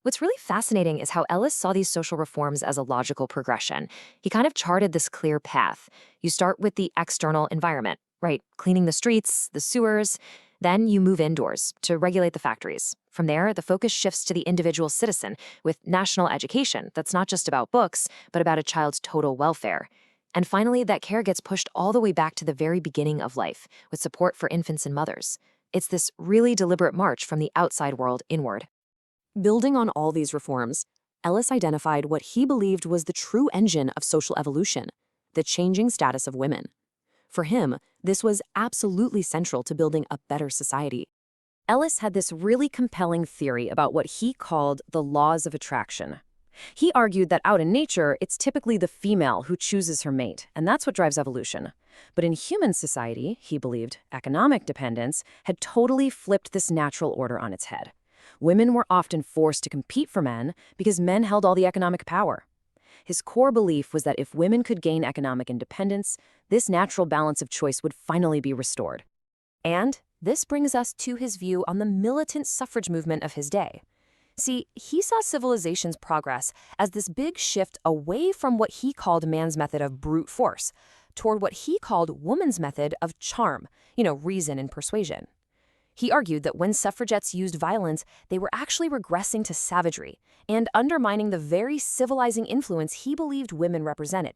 What's really fascinating is how Ellis saw these social reforms as a logical progression. He kind of charted this clear path. You start with the external environment, right? Cleaning the streets, the sewers. Then you move indoors to regulate the factories. From there, the focus shifts to the individual citizen with national education that's not just about books, but about a child's total welfare. And finally, that care gets pushed all the way back to the very beginning of life, with support for infants and mothers. It's this really deliberate march from the outside world inward. Building on all these reforms, Ellis identified what he believed was the true engine of social evolution, the changing status of women. For him, this was absolutely central to building a better society. Ellis had this really compelling theory about what he called the laws of attraction. He argued that out in nature, it's typically the female who chooses her mate, and that's what drives evolution. But in human society, he believed, economic dependence had totally flipped this natural order on its head. Women were often forced to compete for men because men held all the economic power. His core belief was that if women could gain economic independence, this natural balance of choice would finally be restored. And this brings us to his view on the militant suffrage movement of his day. See, he saw civilization's progress as this big shift away from what he called man's method of brute force, toward what he called woman's method of charm, reason and persuasion. He argued that when suffragettes used violence, they were actually regressing to savagery and undermining the very civilizing influence he believed women represented.